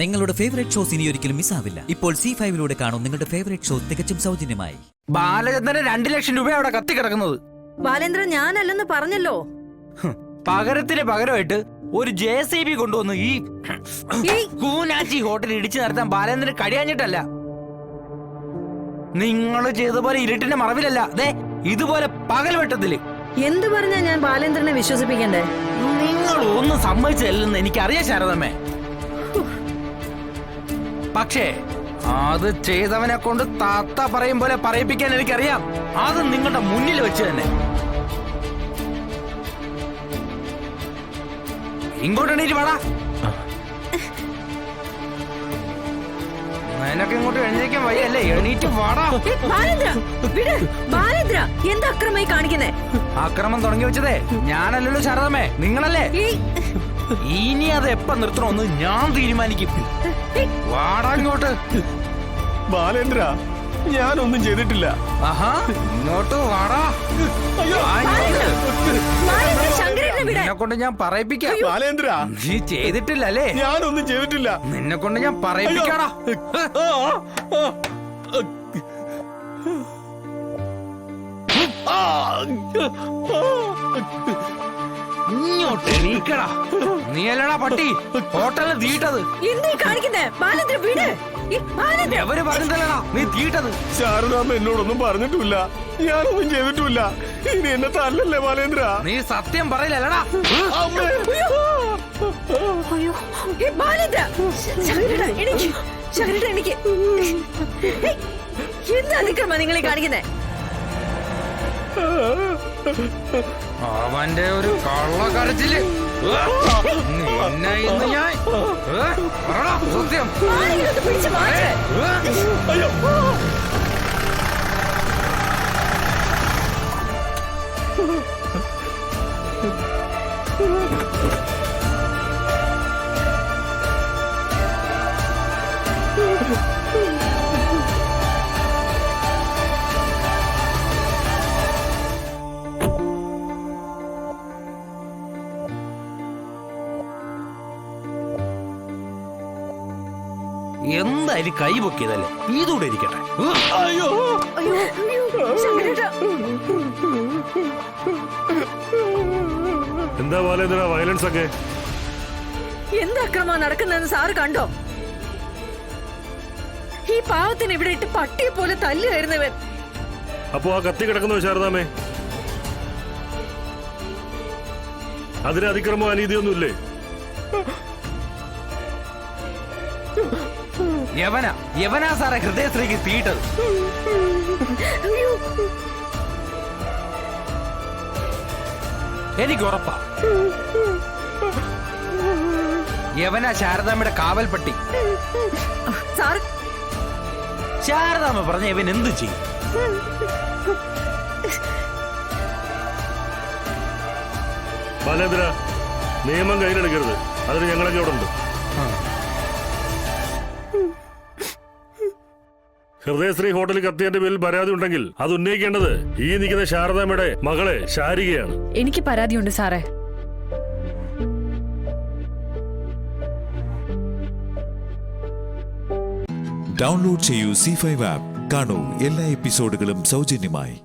നിങ്ങളുടെ favourite shows ഇനി ഒരിക്കലും മിസ്സാവില്ല. ഇപ്പോൾ C5 കാണും നിങ്ങളുടെ ഫേവറേറ്റ് ഷോ തികച്ചും സൗജന്യമായി. ബാലചന്ദ്രന് 2 ലക്ഷം രൂപ അവിടെ കത്തി കിടക്കുന്നത്. ബാലേന്ദ്രൻ ഞാനല്ലെന്ന് പറഞ്ഞല്ലോ. പകരത്തിന് പകരമായിട്ട് ഒരു JCB കൊണ്ടുവന്ന് ഈ കൂനാച്ചി ഹോട്ടൽ ഇടിച്ചു നടത്താൻ ബാലേന്ദ്രന് കഴിയാഞ്ഞിട്ടല്ല. നിങ്ങൾ ചെയ്ത പോലെ ഇരുട്ടിന്റെ മറവിലല്ല, ഇതുപോലെ പകൽ വെട്ടത്തില്. എന്ത് പറഞ്ഞാ ഞാൻ ബാലേന്ദ്രനെ വിശ്വസിപ്പിക്കണ്ടേ? നിങ്ങൾ ഒന്നും സമ്മതിച്ചല്ലെന്ന് എനിക്കറിയാം ശാരദമ്മേ. പക്ഷേ അത് ചെയ്തവനെ കൊണ്ട് താത്ത പറയും പോലെ പറയിപ്പിക്കാൻ എനിക്കറിയാം. അത് നിങ്ങളുടെ മുന്നിൽ വെച്ച് തന്നെ. ഇങ്ങോട്ട് എണീറ്റ് വാടാ. നിനക്ക് ഇങ്ങോട്ട് എഴുന്നേക്കാൻ വയ്യല്ലേ? എണീറ്റ് വാടാ. എന്താ അക്രമമായി കാണിക്കുന്നേ? അക്രമം തുടങ്ങി വെച്ചതേ ഞാനല്ലല്ലോ ശാരദമ്മേ, നിങ്ങളല്ലേ. ഇനി അത് എപ്പ നിർത്തണമെന്ന് ഞാൻ തീരുമാനിക്കും. വാടാ ഇങ്ങോട്ട്. ബാലേന്ദ്ര, ഞാനൊന്നും ചെയ്തിട്ടില്ല. ആഹാ, ഇങ്ങോട്ട് വാടാ. നിന്നെ കൊണ്ട് ഞാൻ പറയിപ്പിക്കാം. ബാലേന്ദ്ര, നീ ചെയ്തിട്ടില്ല അല്ലേ? ഞാനൊന്നും ചെയ്തിട്ടില്ല. നിന്നെ കൊണ്ട് ഞാൻ പറയിപ്പിക്കാടാ. ഇങ്ങോട്ട് എണീക്കടാ. നീ അല്ലടാ പട്ടി ഹോട്ടലിൽ തീട്ടത്. എവര് പറഞ്ഞതല്ലടാ നീ തീട്ടത്. ശാരദാമ്മ എന്നോടൊന്നും പറഞ്ഞിട്ടില്ല. ഞാനൊന്നും ചെയ്തിട്ടില്ല. ഇനി എന്നെ തല്ലല്ലേ ബാലേന്ദ്ര. നീ സത്യം പറയില്ലല്ലടാ. എന്താ അതിക്രമ നിങ്ങളെ കാണിക്കുന്നേ? അവന്റെ ഒരു കള്ളക്കരച്ചില്. നിന്നെ ഇന്ന് ഞാൻ സത്യം. എന്തായാലും കൈ പൊക്കിയതല്ലേ, ഇതൂടെ ഇരിക്കട്ടെ. എന്താ ബാലേന്ദ്ര വയലൻസ് ഒക്കെ? എന്ത് അക്രമ നടക്കുന്നതെന്ന് സാറ് കണ്ടോ? ഈ പാവത്തിന് ഇവിടെ ഇട്ട് പട്ടിയെ പോലെ തല്ലുകയായിരുന്നവൻ. അപ്പോ ആ കത്തി കിടക്കുന്നു ശാരദാമ്മേ, അതിന് അതിക്രമോ അനീതിയൊന്നുമില്ലേ? യവനാ സാറെ ഹൃദയശ്രീക്ക് തീട്ടത്. എനിക്ക് ഉറപ്പാ യവനാ ശാരദാമ്മയുടെ കാവൽപ്പട്ടി. ശാരദാമ്മ പറഞ്ഞ ഇവൻ എന്തു ചെയ്യും? ബാലേന്ദ്ര, നിയമം കയ്യിലെടുക്കരുത്. അതിന് ഞങ്ങളൊക്കെ ഇവിടെ ഉണ്ട്. ഹൃദയശ്രീ ഹോട്ടലിൽ കത്തിയതിന്റെ പേരിൽ പരാതി ഉണ്ടെങ്കിൽ അത് ഉന്നയിക്കേണ്ടത് ഈ നിൽക്കുന്ന ശാരദാമ്മയുടെ മകളെ ശാരികയാണ്. എനിക്ക് പരാതിയുണ്ട് സാറേ. ഡൗൺലോഡ് ചെയ്യൂ C5 ആപ്പ്. കാണൂ എല്ലാ എപ്പിസോഡുകളും സൗജന്യമായി.